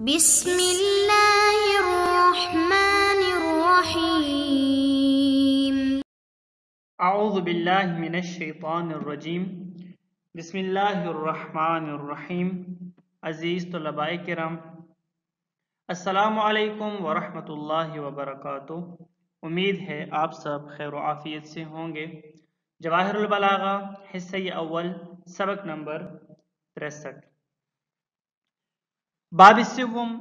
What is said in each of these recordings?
بسم اللہ الرحمن الرحیم۔ اعوذ باللہ من الشیطان الرجیم۔ بسم اللہ الرحمن الرحیم۔ عزیز طلباء کرام، السلام علیکم ورحمۃ اللہ وبرکاتہ۔ امید ہے آپ سب خیر و عافیت سے ہوں گے۔ جواہر البلاغہ حصہ اول سبق نمبر 63، باب سوم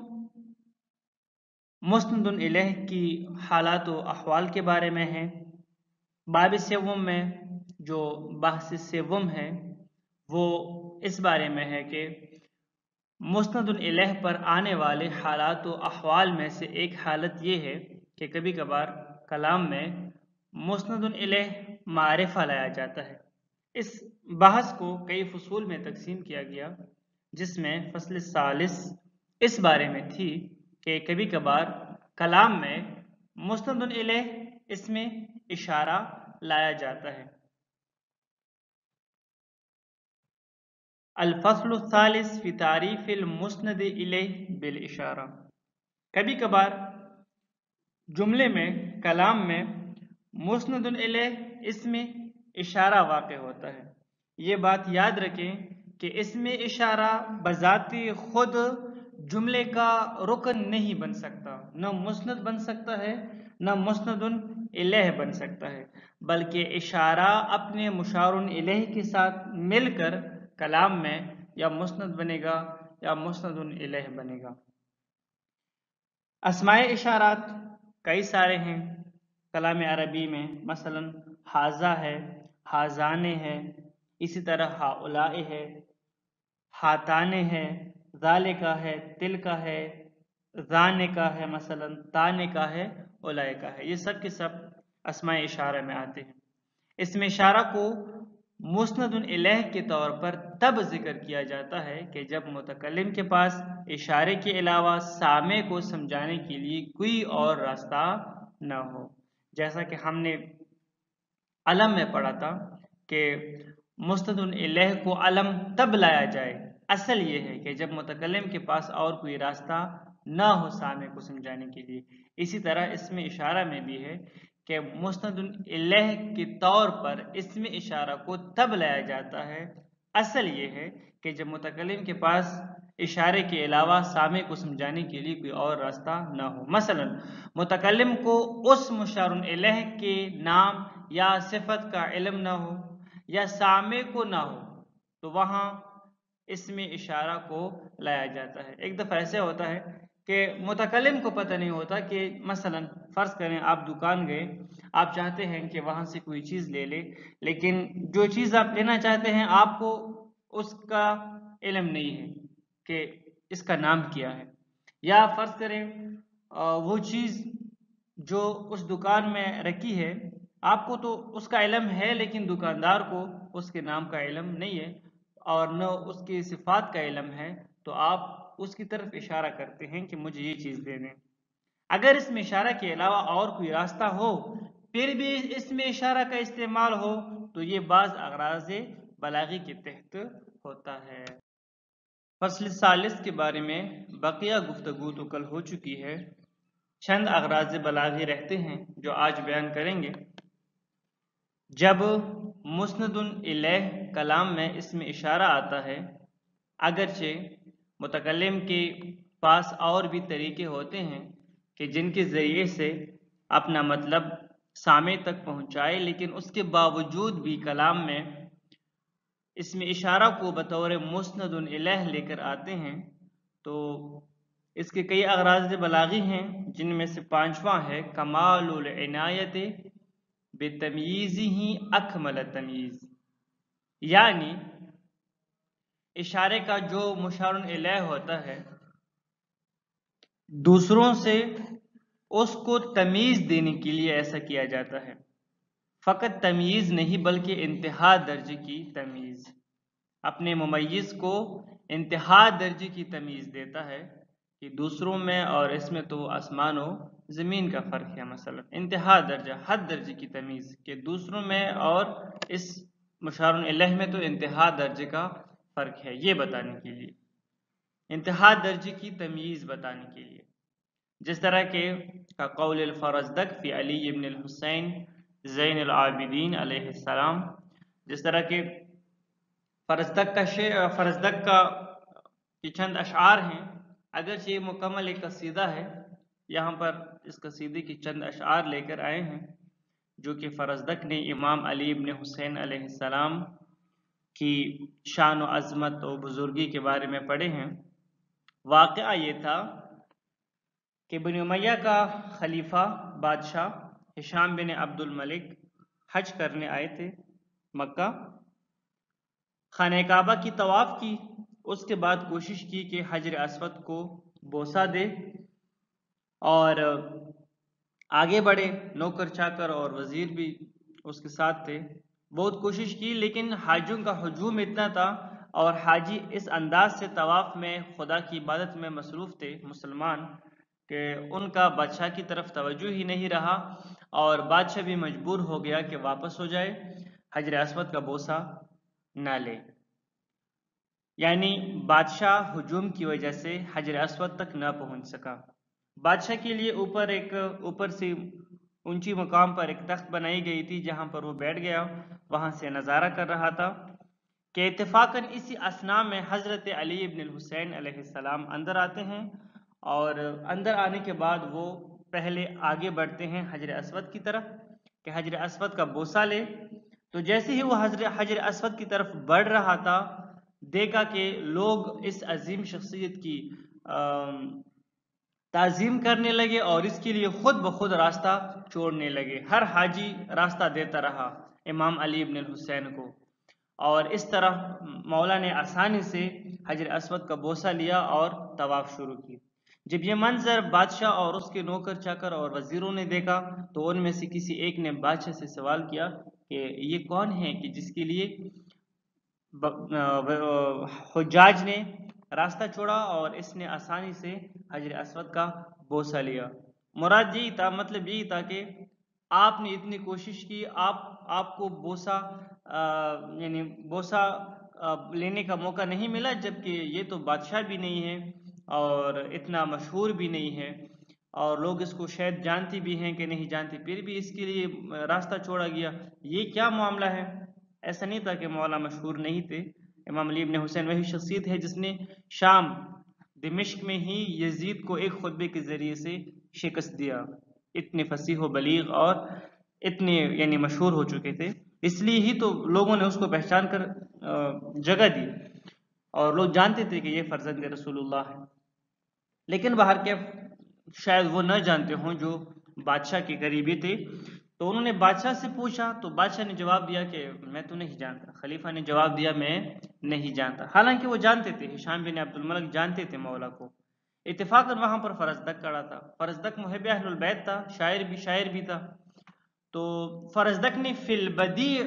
مسند الیہ کی حالات و احوال کے بارے میں ہے۔ باب سوم میں جو بحث سوم ہے وہ اس بارے میں ہے کہ مسند الیہ پر آنے والے حالات و احوال میں سے ایک حالت یہ ہے کہ کبھی کبھار کلام میں مسند الیہ معرفہ لایا جاتا ہے۔ اس بحث کو کئی فصول میں تقسیم کیا گیا، جس میں فصل ثالث اس بارے میں تھی کہ کبھی کبھار کلام میں مسند الیہ اس میں اشارہ لایا جاتا ہے۔ الفصل الثالث فی تعریف المسند الیہ بالاشارہ۔ کبھی کبھار جملے میں کلام میں مسند الیہ اس میں اشارہ واقع ہوتا ہے۔ یہ بات یاد رکھیں کہ اس میں اشارہ بذات خود جملے کا رکن نہیں بن سکتا، نہ مسند بن سکتا ہے نہ مسند الیہ بن سکتا ہے، بلکہ اشارہ اپنے مشار الیہ کے ساتھ مل کر کلام میں یا مسند بنے گا یا مسند الیہ بنے گا۔ اسماء اشارات کئی سارے ہیں کلام عربی میں، مثلا ھذا ہے، ھذان ہے، اسی طرح ھؤلاء ہے، ھاتان ہے، ذالک ہے، تلک ہے، ذانک ہے، مثلا تانک ہے، اولئک ہے۔ یہ سب کے سب اسماء اشارہ میں آتے ہیں۔ اس میں اشارہ کو مسند الیہ کے طور پر تب ذکر کیا جاتا ہے کہ جب متکلم کے پاس اشارے کے علاوہ سامع کو سمجھانے کے لیے کوئی اور راستہ نہ ہو۔ جیسا کہ ہم نے علم میں پڑھا تھا کہ مسند الیہ کو علم تب لایا جائے، اصل یہ ہے کہ جب متکلم کے پاس اور کوئی راستہ نہ ہو سامع کو سمجھانے کے لیے۔ اسی طرح اس میں اشارہ میں بھی ہے کہ مسند الیہ کے طور پر اس میں اشارہ کو تب لایا جاتا ہے، اصل یہ ہے کہ جب متکلم کے پاس اشارے کے علاوہ سامع کو سمجھانے کے لیے کوئی اور راستہ نہ ہو۔ مثلا متکلم کو اس مشار الیہ کے نام یا صفت کا علم نہ ہو یا سامع کو نہ ہو تو وہاں اس میں اشارہ کو لایا جاتا ہے۔ ایک دفعہ ایسے ہوتا ہے کہ متکلم کو پتہ نہیں ہوتا کہ مثلا فرض کریں آپ دکان گئے، آپ چاہتے ہیں کہ وہاں سے کوئی چیز لے لے، لیکن جو چیز آپ لینا چاہتے ہیں آپ کو اس کا علم نہیں ہے کہ اس کا نام کیا ہے، یا فرض کریں وہ چیز جو اس دکان میں رکھی ہے آپ کو تو اس کا علم ہے لیکن دکاندار کو اس کے نام کا علم نہیں ہے اور نہ اس کی صفات کا علم ہے، تو آپ اس کی طرف اشارہ کرتے ہیں کہ مجھے یہ چیز دے دیں۔ اگر اس میں اشارہ کے علاوہ اور کوئی راستہ ہو پھر بھی اس میں اشارہ کا استعمال ہو تو یہ بعض اغراض بلاغی کے تحت ہوتا ہے۔ فصل ثالث کے بارے میں بقیہ گفتگو تو کل ہو چکی ہے، چند اغراض بلاغی رہتے ہیں جو آج بیان کریں گے۔ جب مسند الیہ کلام میں اس میں اشارہ آتا ہے، اگرچہ متکلم کے پاس اور بھی طریقے ہوتے ہیں کہ جن کے ذریعے سے اپنا مطلب سامع تک پہنچائے، لیکن اس کے باوجود بھی کلام میں اس میں اشارہ کو بطور مسند الیہ لے کر آتے ہیں تو اس کے کئی اغراض بلاغی ہیں، جن میں سے پانچواں ہے کمال العنایت بتمییزہ اکمل تمییز، یعنی اشارے کا جو مشار الیہ ہوتا ہے دوسروں سے اس کو تمیز دینے کے لیے ایسا کیا جاتا ہے۔ فقط تمیز نہیں بلکہ انتہا درجے کی تمیز، اپنے ممیز کو انتہا درجے کی تمیز دیتا ہے کہ دوسروں میں اور اس میں تو آسمان و زمین کا فرق ہے، مثلا انتہا درجہ حد درجے کی تمیز کہ دوسروں میں اور اس مشار الیہ میں تو انتہا درجے کا فرق ہے، یہ بتانے کے لیے۔ انتہا درجے کی تمییز بتانے کے لیے، جس طرح کہ قول الفرزدق فی علی ابن الحسین زین العابدین علیہ السلام، جس طرح کہ فرزدق کا یہ چند اشعار ہیں، اگرچہ یہ مکمل ایک قصیدہ ہے، یہاں پر اس قصیدے کی چند اشعار لے کر آئے ہیں جو کہ فرزدق نے امام علی ابن حسین علیہ السلام کی شان و عظمت و بزرگی کے بارے میں پڑھے ہیں۔ واقعہ یہ تھا کہ بنی امیہ کا خلیفہ بادشاہ ہشام بن عبد الملک حج کرنے آئے تھے مکہ، خانہ کعبہ کی طواف کی، اس کے بعد کوشش کی کہ حجر اسود کو بوسہ دے اور آگے بڑھے، نوکر چاکر اور وزیر بھی اس کے ساتھ تھے، بہت کوشش کی، لیکن حاجیوں کا ہجوم اتنا تھا اور حاجی اس انداز سے طواف میں خدا کی عبادت میں مصروف تھے مسلمان کہ ان کا بادشاہ کی طرف توجہ ہی نہیں رہا، اور بادشاہ بھی مجبور ہو گیا کہ واپس ہو جائے، حجر اسود کا بوسہ نہ لے، یعنی بادشاہ ہجوم کی وجہ سے حجر اسود تک نہ پہنچ سکا۔ بادشاہ کے لیے اوپر سے اونچی مقام پر ایک تخت بنائی گئی تھی جہاں پر وہ بیٹھ گیا، وہاں سے نظارہ کر رہا تھا کہ اتفاقاً اسی اثناء میں حضرت علی ابن الحسین علیہ السلام اندر آتے ہیں، اور اندر آنے کے بعد وہ پہلے آگے بڑھتے ہیں حجر اسود کی طرف کہ حجر اسود کا بوسہ لے۔ تو جیسے ہی وہ حجر اسود کی طرف بڑھ رہا تھا، دیکھا کہ لوگ اس عظیم شخصیت کی تعظیم کرنے لگے اور اس کے لیے خود بخود راستہ چھوڑنے لگے، ہر حاجی راستہ دیتا رہا امام علی ابن الحسین کو، اور اس طرح مولا نے آسانی سے حجر اسود کا بوسہ لیا اور طواف شروع کی۔ جب یہ منظر بادشاہ اور اس کے نوکر چاکر اور وزیروں نے دیکھا تو ان میں سے کسی ایک نے بادشاہ سے سوال کیا کہ یہ کون ہے کہ جس کے لیے حجاج نے راستہ چھوڑا اور اس نے آسانی سے حجر اسود کا بوسہ لیا۔ مراد یہی تھا، مطلب یہی تھا کہ آپ نے اتنی کوشش کی، آپ کو بوسہ یعنی بوسہ لینے کا موقع نہیں ملا، جبکہ یہ تو بادشاہ بھی نہیں ہے اور اتنا مشہور بھی نہیں ہے، اور لوگ اس کو شاید جانتی بھی ہیں کہ نہیں جانتی، پھر بھی اس کے لیے راستہ چھوڑا گیا، یہ کیا معاملہ ہے؟ ایسا نہیں تھا کہ مولا مشہور نہیں تھے، امام علی ابن حسین وہی شخصیت ہے جس نے شام دمشق میں ہی یزید کو ایک خطبے کے ذریعے سے شکست دیا، اتنے فصیح و بلیغ اور اتنے یعنی مشہور ہو چکے تھے، اس لیے ہی تو لوگوں نے اس کو پہچان کر جگہ دی اور لوگ جانتے تھے کہ یہ فرزند رسول اللہ ہے۔ لیکن باہر کے شاید وہ نہ جانتے ہوں جو بادشاہ کے قریبی تھے، تو انہوں نے بادشاہ سے پوچھا تو بادشاہ نے جواب دیا کہ میں تو نہیں جانتا، خلیفہ نے جواب دیا میں نہیں جانتا، حالانکہ وہ جانتے تھے، ہشام بن عبد الملک جانتے تھے مولا کو۔ اتفاقاً وہاں پر فرزدق کھڑا تھا، فرزدق محب اہل البیت تھا، شاعر بھی تھا، تو فرزدق نے فی البدیع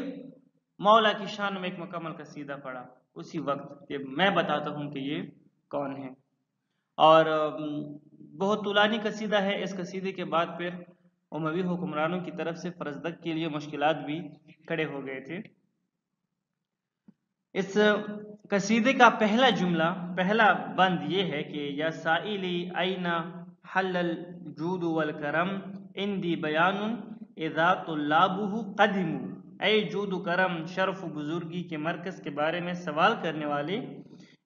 مولا کی شان میں ایک مکمل قصیدہ پڑھا اسی وقت کہ میں بتاتا ہوں کہ یہ کون ہے، اور بہت طولانی قصیدہ ہے۔ اس قصیدے کے بعد پھر اموی حکمرانوں کی طرف سے فرزدق کے لیے مشکلات بھی کھڑے ہو گئے تھے۔ اس قصیدے کا پہلا جملہ، پہلا بند یہ ہے کہ یا سائلی این حل الجود والکرم اندی بیان اذا طلابہ قدموا، اے جود و کرم، شرف و بزرگی کے مرکز کے بارے میں سوال کرنے والے،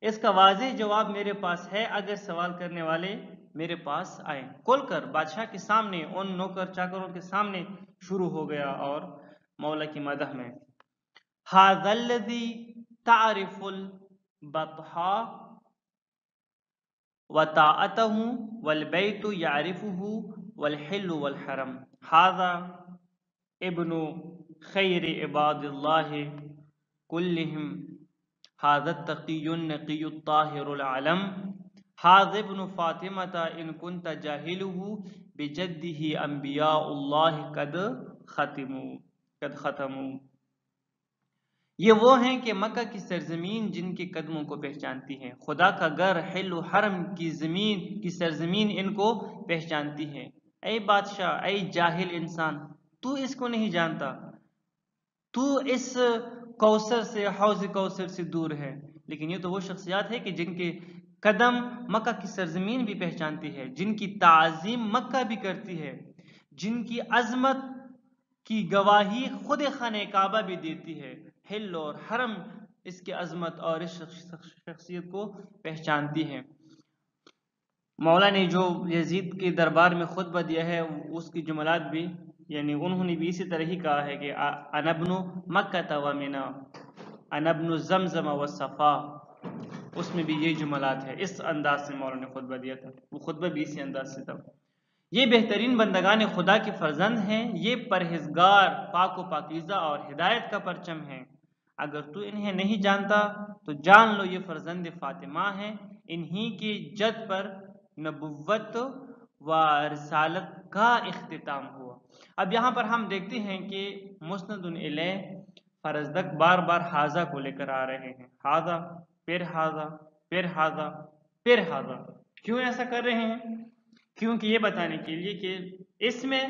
اس کا واضح جواب میرے پاس ہے اگر سوال کرنے والے میرے پاس آئیں۔ کھل کر بادشاہ کے سامنے، ان نوکر چاکروں کے سامنے شروع ہو گیا اور مولا کی مدح میں ھذا الذی تعرف البطحاء وطاعتہ والبیت یعرفہ والحل والحرم، ھذا ابن خیر عباد اللہ کلہم، ھذا التقی النقی الطاہر العلم، ھذا ابن فاطمۃ ان کنت جاہلہ بجدہ انبیاء اللہ قد ختموا۔ یہ وہ ہیں کہ مکہ کی سرزمین جن کے قدموں کو پہچانتی ہیں، خدا کا گھر حل و حرم کی سرزمین ان کو پہچانتی ہے۔ اے بادشاہ، اے جاہل انسان، تو اس کو نہیں جانتا، تو اس کوثر سے، حوض کوثر سے دور ہے، لیکن یہ تو وہ شخصیات ہے کہ جن کے قدم مکہ کی سرزمین بھی پہچانتی ہے، جن کی تعظیم مکہ بھی کرتی ہے، جن کی عظمت کی گواہی خود خانہ کعبہ بھی دیتی ہے۔ ہل اور حرم اس کی عظمت اور اس شخصیت کو پہچانتی ہے۔ مولا نے جو یزید کے دربار میں خطبہ دیا ہے اس کی جملات بھی یعنی انہوں نے بھی اسی طرح ہی کہا ہے کہ انا ابن مکہ و منا، انا ابن زمزم و صفا، اس میں بھی یہ جملات ہے۔ اس انداز سے مولا نے خطبہ دیا تھا، وہ خطبہ بھی اسی انداز سے تھا۔ یہ بہترین بندگان خدا کے فرزند ہیں، یہ پرہیزگار، پاک و پاکیزہ اور ہدایت کا پرچم ہیں۔ اگر تو انہیں نہیں جانتا تو جان لو یہ فرزند فاطمہ ہیں، انہی کی جد پر نبوت و رسالت کا اختتام ہوا۔ اب یہاں پر ہم دیکھتے ہیں کہ مسند الیہ فرزدق بار بار حاذا کو لے کر آ رہے ہیں، حاذا پھر حاذا پھر حاذا پھر حاذا۔ کیوں ایسا کر رہے ہیں؟ کیونکہ یہ بتانے کے لیے کہ اس میں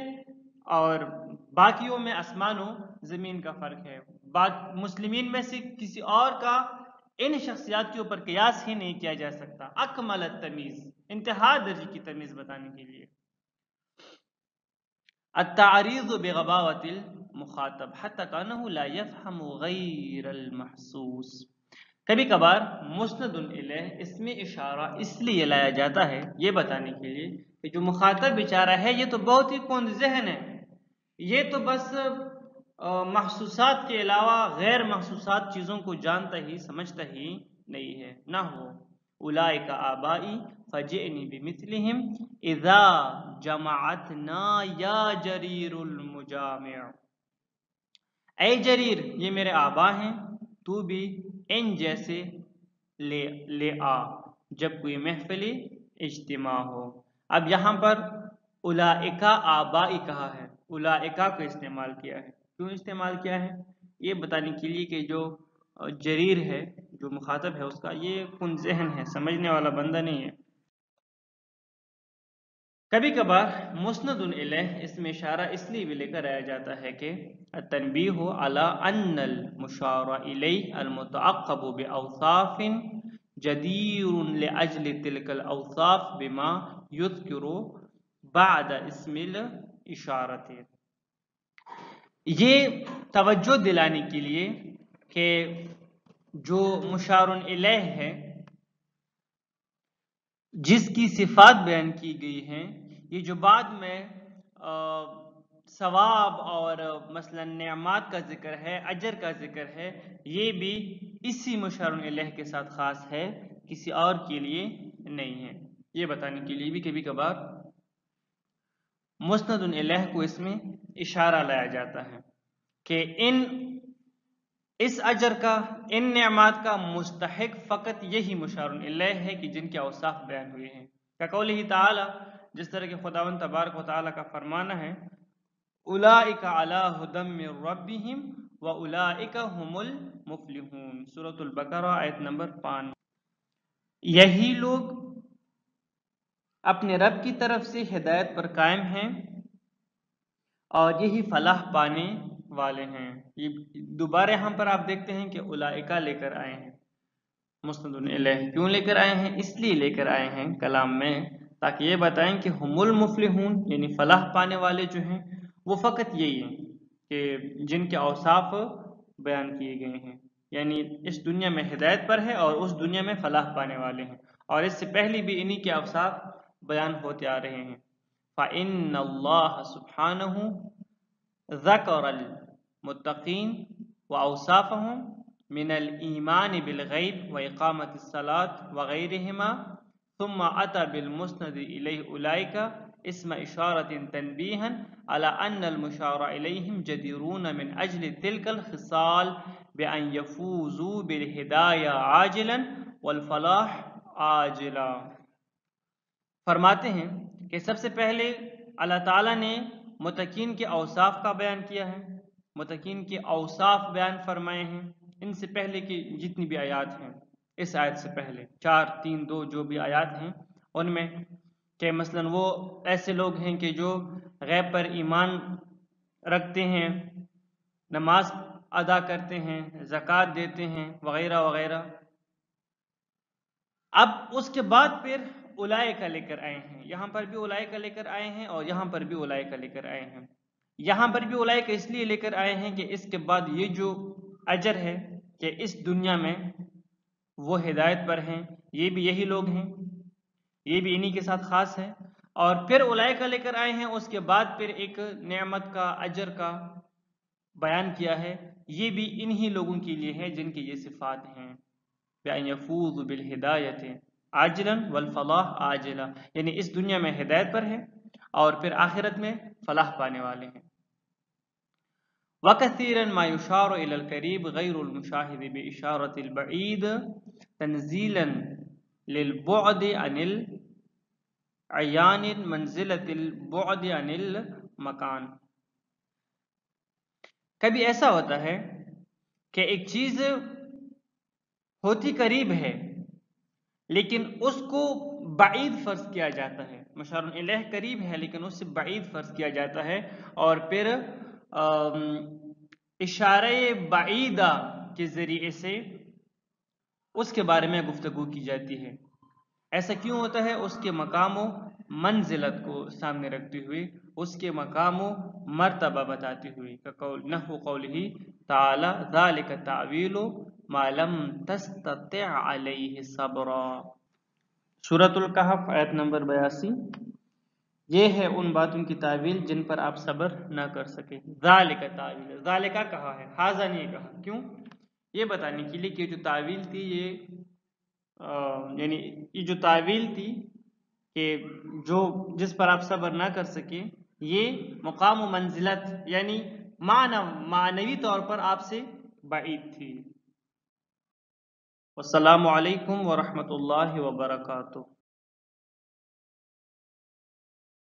اور باقیوں میں آسمان و زمین کا فرق ہے، مسلمین میں سے کسی اور کا ان شخصیات کے اوپر قیاس ہی نہیں کیا جا سکتا۔ اکمل التمیز، انتہا درجے کی تمیز بتانے کے لیے۔ التعریض بغباوت المخاطب حتی کانہ لا یفہم غیر المحسوس۔ کبھی کبھار مسند الیہ اس میں اشارہ اس لیے لایا جاتا ہے یہ بتانے کے لیے کہ جو مخاطب بیچارہ ہے یہ تو بہت ہی کند ذہن ہے، یہ تو بس محسوسات کے علاوہ غیر محسوسات چیزوں کو جانتا ہی سمجھتا ہی نہیں ہے۔ نہ ہو اولئک آبائی فجئنی بمثلہم اذا جمعتنا یا جریر المجامع۔ اے جریر، یہ میرے آبا ہیں، تو بھی ان جیسے لے آ جب کوئی محفل اجتماع ہو۔ اب یہاں پر اولئک آبائی کہا ہے، اولئک کو استعمال کیا ہے۔ کیوں استعمال کیا ہے؟ یہ بتانے کے لیے کہ جو جریر ہے، جو مخاطب ہے اس کا، یہ کن ذہن ہے، سمجھنے والا بندہ نہیں ہے۔ کبھی کبھار مسند الیہ اس میں اشارہ اس لیے بھی لے کر آیا جاتا ہے کہ التنبیہ علی ان المشار الیہ المتعقب باوصاف جدیر لاجل تلک الاوصاف بما یذکر بعد اسم الاشارۃ۔ یہ توجہ دلانے کے لیے کہ جو مشار الیہ ہے، جس کی صفات بیان کی گئی ہیں، یہ جو بعد میں ثواب اور مثلا نعمات کا ذکر ہے، اجر کا ذکر ہے، یہ بھی اسی مشار الیہ کے ساتھ خاص ہے، کسی اور کے لیے نہیں ہے۔ یہ بتانے کے لیے بھی کبھی کبھار مسند الیہ کو اس میں اشارہ لایا جاتا ہے کہ اس اجر کا، ان نعمات کا مستحق فقط یہی مشار الیہ ہے کہ جن کے اوصاف بیان ہوئے ہیں۔ کقولہ تعالی، جس طرح کہ خداوند تبارک و تعالی کا فرمانا ہے اولئک علی ھدی من ربہم واولئک ھم المفلحون، سورۃ البقرہ آیت نمبر 5۔ یہی لوگ اپنے رب کی طرف سے ہدایت پر قائم ہیں اور یہی فلاح پانے والے ہیں۔ یہ دوبارہ یہاں پر آپ دیکھتے ہیں کہ اولئکہ لے کر آئے ہیں مسند الیہ۔ کیوں لے کر آئے ہیں؟ اس لیے لے کر آئے ہیں کلام میں تاکہ یہ بتائیں کہ ہم المفلحون، یعنی فلاح پانے والے جو ہیں وہ فقط یہی ہیں کہ جن کے اوصاف بیان کیے گئے ہیں، یعنی اس دنیا میں ہدایت پر ہے اور اس دنیا میں فلاح پانے والے ہیں، اور اس سے پہلے بھی انہی کے اوصاف بیان ہوتے آ رہے ہیں۔ فَإِنَّ اللَّهَ سُبْحَانَهُ ذَكَرَ الْمُتَّقِينَ وَأَوْصَافَهُم مِنَ الْإِيمَانِ بِالْغَيْبِ وَإِقَامَةِ الصَّلَاةِ وَغَيْرِهِمَا ثُمَّ أَتَى بِالْمُسْنَدِ إِلَيْهِ أُولَئِكَ اسم إشارة تنبيها على أن المشار إليهم جديرون من أجل تلك الخصال بأن يفوزوا بالهداية عاجلا والفلاح عاجلا۔ فرماتے ہیں کہ سب سے پہلے اللہ تعالیٰ نے متقین کے اوصاف کا بیان کیا ہے، متقین کے اوصاف بیان فرمائے ہیں ان سے پہلے کی جتنی بھی آیات ہیں، اس آیت سے پہلے 4 3 2 جو بھی آیات ہیں ان میں، کہ مثلا وہ ایسے لوگ ہیں کہ جو غیب پر ایمان رکھتے ہیں، نماز ادا کرتے ہیں، زکوٰۃ دیتے ہیں وغیرہ وغیرہ، اب اس کے بعد پھر اولئک لے کر آئے ہیں، یہاں پر بھی اولئک لے کر آئے ہیں اور یہاں پر بھی اولئک لے کر آئے ہیں۔ یہاں پر بھی اولئک اس لیے لے کر آئے ہیں کہ اس کے بعد یہ جو اجر ہے کہ اس دنیا میں وہ ہدایت پر ہیں، یہ بھی یہی لوگ ہیں، یہ بھی انہی کے ساتھ خاص ہے، اور پھر اولئک لے کر آئے ہیں، اس کے بعد پھر ایک نعمت کا اجر کا بیان کیا ہے، یہ بھی انہی لوگوں کے لیے ہے جن کی یہ صفات ہیں، بأن يفوز بالہدایت عاجلا والفلاح عاجلا، یعنی اس دنیا میں ہدایت پر ہے اور پھر آخرت میں فلاح پانے والے ہیں۔ وَكَثِيرًا مَا يُشَارُ إِلَى الْقَرِيبِ غَيْرُ الْمُشَاهِدِ بِإِشَارَةِ الْبَعِيدِ تَنْزِيلًا لِلْبُعْدِ عَنِ الْعِيَانِ مَنْزِلَةِ الْبُعْدِ عَنِ الْمَكَانِ۔ کبھی ایسا ہوتا ہے کہ ایک چیز ہوتی قریب ہے لیکن اس کو بعید فرض کیا جاتا ہے، مشار الیہ قریب ہے لیکن اس سے بعید فرض کیا جاتا ہے، اور پھر اشارہ بعیدہ کے ذریعے سے اس کے بارے میں گفتگو کی جاتی ہے۔ ایسا کیوں ہوتا ہے؟ اس کے مقام و منزلت کو سامنے رکھتے ہوئے، اس کے مقام و مرتبہ بتاتے ہوئے، نحو قولہ تعالی ذالک تعویل ما لم تستطع علیہ صبرا، سورۃ الکہف آیت نمبر 82۔ یہ ہے ان باتوں کی تعویل جن پر آپ صبر نہ کر سکے۔ ذالک تعویل، ذالکہ کہا ہے، ھذا نہیں کہا، کیوں؟ یہ بتانے کے لیے کہ جو تعویل تھی یعنی یہ جو تعویل تھی کہ جس پر آپ صبر نہ کر سکے، یہ مقام و منزلت یعنی معنوی طور پر آپ سے بعید تھی۔ والسلام علیکم ورحمۃ اللہ وبرکاتہ۔